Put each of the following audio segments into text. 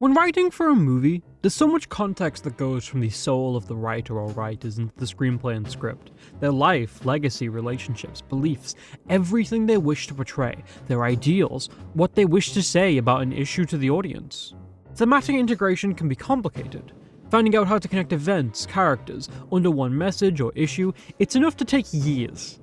When writing for a movie, there's so much context that goes from the soul of the writer or writers into the screenplay and script. Their life, legacy, relationships, beliefs, everything they wish to portray, their ideals, what they wish to say about an issue to the audience. Thematic integration can be complicated. Finding out how to connect events, characters, under one message or issue, it's enough to take years.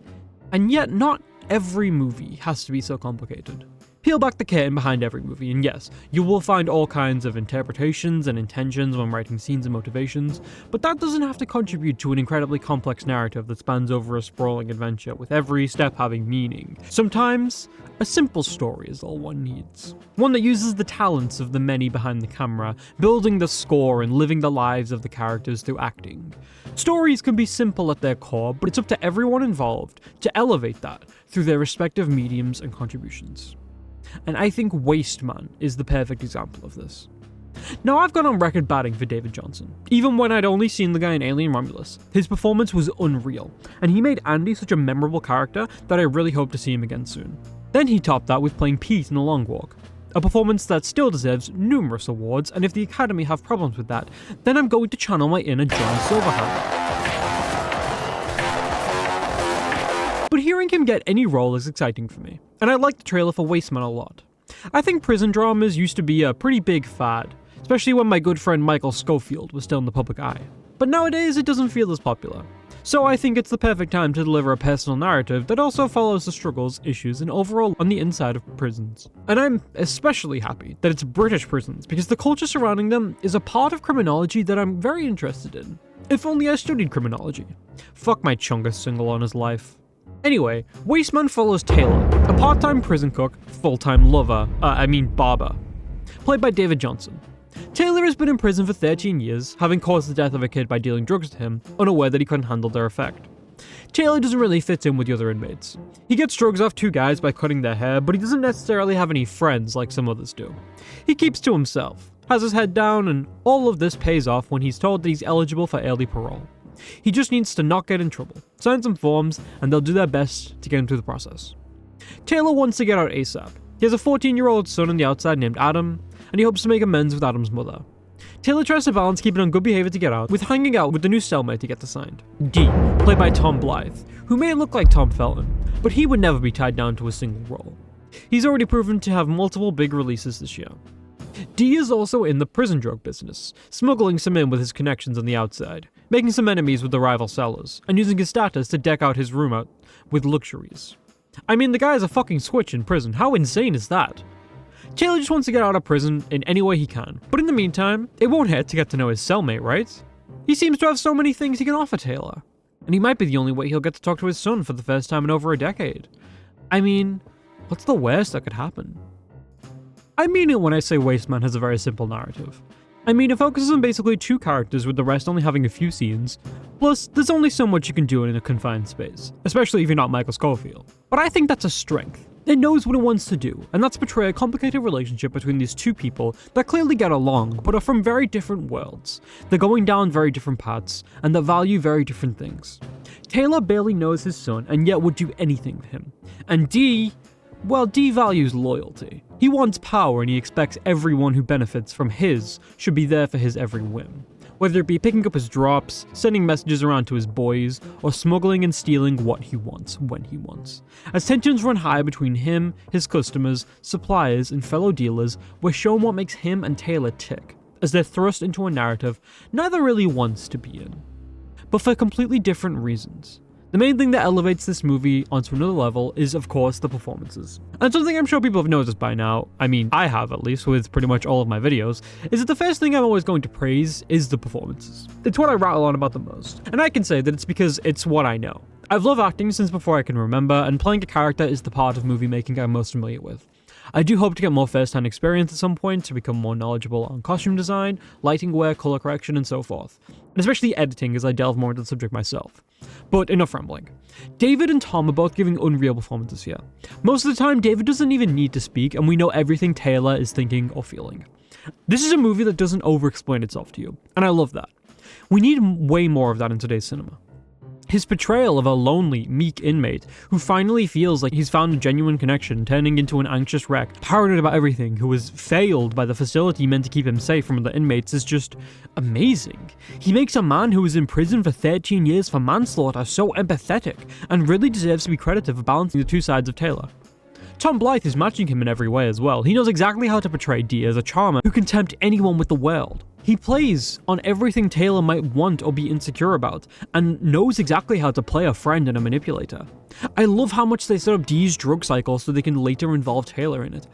And yet, not every movie has to be so complicated. Peel back the curtain behind every movie, and yes, you will find all kinds of interpretations and intentions when writing scenes and motivations, but that doesn't have to contribute to an incredibly complex narrative that spans over a sprawling adventure, with every step having meaning. Sometimes, a simple story is all one needs. One that uses the talents of the many behind the camera, building the score and living the lives of the characters through acting. Stories can be simple at their core, but it's up to everyone involved to elevate that through their respective mediums and contributions. And I think Wasteman is the perfect example of this. Now, I've gone on record batting for David Jonsson. Even when I'd only seen the guy in Alien Romulus, his performance was unreal, and he made Andy such a memorable character that I really hope to see him again soon. Then he topped that with playing Pete in The Long Walk, a performance that still deserves numerous awards, and if the Academy have problems with that, then I'm going to channel my inner John Silverhand. But hearing him get any role is exciting for me, and I like the trailer for Wasteman a lot. I think prison dramas used to be a pretty big fad, especially when my good friend Michael Schofield was still in the public eye. But nowadays it doesn't feel as popular. So I think it's the perfect time to deliver a personal narrative that also follows the struggles, issues, and overall on the inside of prisons. And I'm especially happy that it's British prisons, because the culture surrounding them is a part of criminology that I'm very interested in. If only I studied criminology. Fuck my Chungus single on his life. Anyway, Wasteman follows Taylor, a part-time prison cook, full-time barber, played by David Jonsson. Taylor has been in prison for 13 years, having caused the death of a kid by dealing drugs to him, unaware that he couldn't handle their effect. Taylor doesn't really fit in with the other inmates. He gets drugs off two guys by cutting their hair, but he doesn't necessarily have any friends like some others do. He keeps to himself, has his head down, and all of this pays off when he's told that he's eligible for early parole. He just needs to not get in trouble, sign some forms, and they'll do their best to get him through the process. Taylor wants to get out ASAP. He has a 14-year-old son on the outside named Adam, and he hopes to make amends with Adam's mother. Taylor tries to balance keeping on good behavior to get out with hanging out with the new cellmate to get assigned, D, played by Tom Blythe, who may look like Tom Felton, but he would never be tied down to a single role. He's already proven to have multiple big releases this year. D is also in the prison drug business, smuggling some in with his connections on the outside, making some enemies with the rival sellers, and using his status to deck out his room out with luxuries. I mean, the guy is a fucking switch in prison. How insane is that? Taylor just wants to get out of prison in any way he can, but in the meantime, it won't hurt to get to know his cellmate, right? He seems to have so many things he can offer Taylor, and he might be the only way he'll get to talk to his son for the first time in over a decade. I mean, what's the worst that could happen? I mean it when I say Wasteman has a very simple narrative. I mean, it focuses on basically two characters with the rest only having a few scenes, plus there's only so much you can do in a confined space, especially if you're not Michael Schofield. But I think that's a strength. It knows what it wants to do, and that's portray a complicated relationship between these two people that clearly get along, but are from very different worlds. They're going down very different paths, and that value very different things. Taylor barely knows his son, and yet would do anything for him. And D values loyalty. He wants power, and he expects everyone who benefits from his should be there for his every whim. Whether it be picking up his drops, sending messages around to his boys, or smuggling and stealing what he wants, when he wants. As tensions run high between him, his customers, suppliers, and fellow dealers, we're shown what makes him and Taylor tick, as they're thrust into a narrative neither really wants to be in, but for completely different reasons. The main thing that elevates this movie onto another level is, of course, the performances. And something I'm sure people have noticed by now, I mean, I have at least with pretty much all of my videos, is that the first thing I'm always going to praise is the performances. It's what I rattle on about the most. And I can say that it's because it's what I know. I've loved acting since before I can remember, and playing a character is the part of movie making I'm most familiar with. I do hope to get more first-hand experience at some point to become more knowledgeable on costume design, lighting wear, color correction, and so forth. And especially editing as I delve more into the subject myself. But enough rambling. David and Tom are both giving unreal performances here. Most of the time, David doesn't even need to speak, and we know everything Taylor is thinking or feeling. This is a movie that doesn't over-explain itself to you, and I love that. We need way more of that in today's cinema. His portrayal of a lonely, meek inmate who finally feels like he's found a genuine connection, turning into an anxious wreck, paranoid about everything, who was failed by the facility meant to keep him safe from other inmates, is just amazing. He makes a man who was in prison for 13 years for manslaughter so empathetic, and really deserves to be credited for balancing the two sides of Taylor. Tom Blythe is matching him in every way as well. He knows exactly how to portray Dee as a charmer who can tempt anyone with the world. He plays on everything Taylor might want or be insecure about, and knows exactly how to play a friend and a manipulator. I love how much they set up Dee's drug cycle so they can later involve Taylor in it,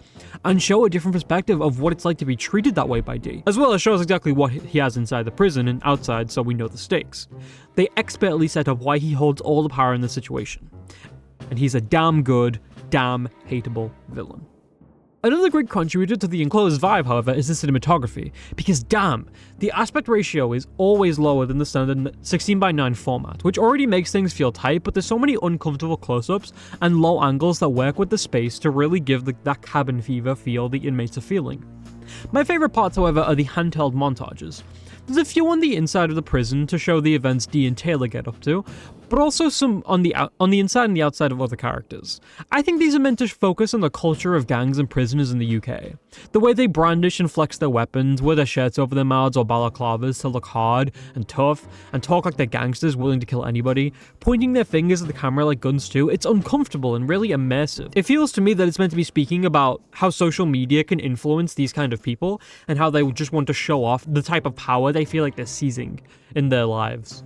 and show a different perspective of what it's like to be treated that way by Dee, as well as shows exactly what he has inside the prison and outside so we know the stakes. They expertly set up why he holds all the power in the situation. And he's a damn good, damn hateable villain. Another great contributor to the enclosed vibe, however, is the cinematography, because damn, the aspect ratio is always lower than the standard 16:9 format, which already makes things feel tight, but there's so many uncomfortable close-ups and low angles that work with the space to really give that cabin fever feel the inmates are feeling. My favourite parts, however, are the handheld montages. There's a few on the inside of the prison to show the events Dee and Taylor get up to, but also some on the inside and the outside of other characters. I think these are meant to focus on the culture of gangs and prisoners in the UK. The way they brandish and flex their weapons, wear their shirts over their mouths or balaclavas to look hard and tough, and talk like they're gangsters willing to kill anybody, pointing their fingers at the camera like guns too. It's uncomfortable and really immersive. It feels to me that it's meant to be speaking about how social media can influence these kind of people, and how they just want to show off the type of power they feel like they're seizing in their lives.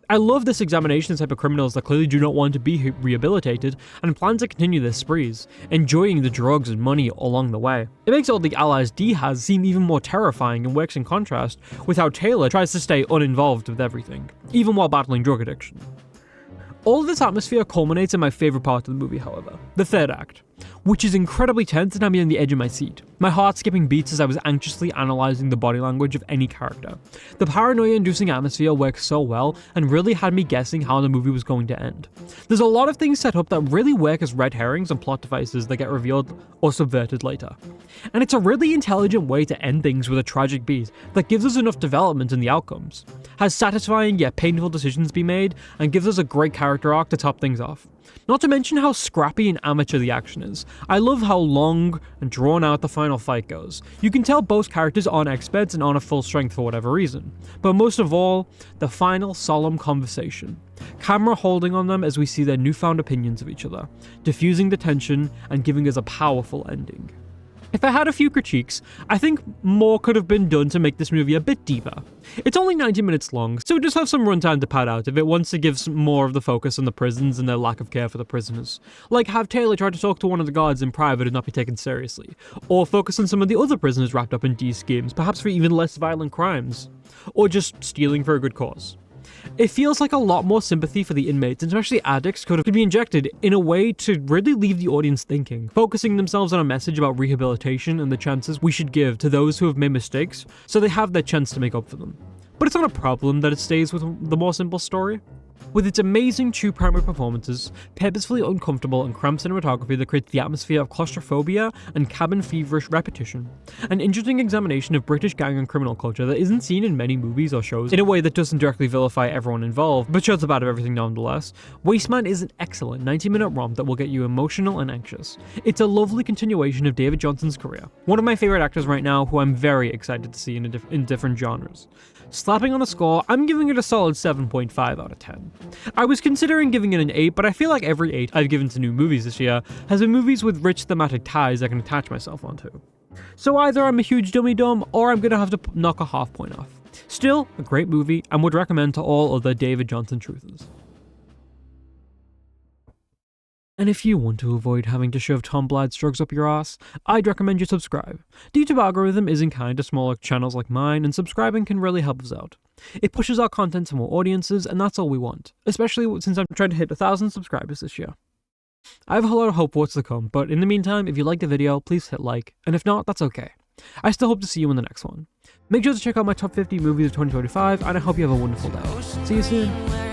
I love this examination of the type of criminals that clearly do not want to be rehabilitated and plan to continue their sprees, enjoying the drugs and money along the way. It makes all the allies Dee has seem even more terrifying and works in contrast with how Taylor tries to stay uninvolved with everything, even while battling drug addiction. All of this atmosphere culminates in my favourite part of the movie, however, the third act, which is incredibly tense and had me on the edge of my seat. My heart skipping beats as I was anxiously analysing the body language of any character. The paranoia-inducing atmosphere worked so well and really had me guessing how the movie was going to end. There's a lot of things set up that really work as red herrings and plot devices that get revealed or subverted later. And it's a really intelligent way to end things with a tragic beat that gives us enough development in the outcomes, has satisfying yet painful decisions be made, and gives us a great character arc to top things off. Not to mention how scrappy and amateur the action is. I love how long and drawn out the final fight goes. You can tell both characters aren't experts and aren't at full strength for whatever reason. But most of all, the final solemn conversation. Camera holding on them as we see their newfound opinions of each other, diffusing the tension and giving us a powerful ending. If I had a few critiques, I think more could have been done to make this movie a bit deeper. It's only 90 minutes long, so just have some runtime to pad out if it wants to give some more of the focus on the prisons and their lack of care for the prisoners. Like have Taylor try to talk to one of the guards in private and not be taken seriously, or focus on some of the other prisoners wrapped up in Dee's schemes, perhaps for even less violent crimes, or just stealing for a good cause. It feels like a lot more sympathy for the inmates, and especially addicts, could be injected in a way to really leave the audience thinking, focusing themselves on a message about rehabilitation and the chances we should give to those who have made mistakes so they have their chance to make up for them. But it's not a problem that it stays with the more simple story. With its amazing two primary performances, purposefully uncomfortable and cramped cinematography that creates the atmosphere of claustrophobia and cabin-feverish repetition, an interesting examination of British gang and criminal culture that isn't seen in many movies or shows in a way that doesn't directly vilify everyone involved, but shows the bad of everything nonetheless, Wasteman is an excellent 90-minute romp that will get you emotional and anxious. It's a lovely continuation of David Jonsson's career, one of my favourite actors right now who I'm very excited to see in different genres. Slapping on a score, I'm giving it a solid 7.5 out of 10. I was considering giving it an 8, but I feel like every 8 I've given to new movies this year has been movies with rich thematic ties I can attach myself onto. So either I'm a huge dummy-dumb, or I'm gonna have to knock a half point off. Still, a great movie, and would recommend to all other David Jonsson truthers. And if you want to avoid having to shove Tom Blythe's drugs up your ass, I'd recommend you subscribe. The YouTube algorithm isn't kind to smaller channels like mine, and subscribing can really help us out. It pushes our content to more audiences, and that's all we want, especially since I'm trying to hit 1,000 subscribers this year. I have a lot of hope for what's to come, but in the meantime, if you liked the video, please hit like, and if not, that's okay. I still hope to see you in the next one. Make sure to check out my top 50 movies of 2025, and I hope you have a wonderful day. See you soon.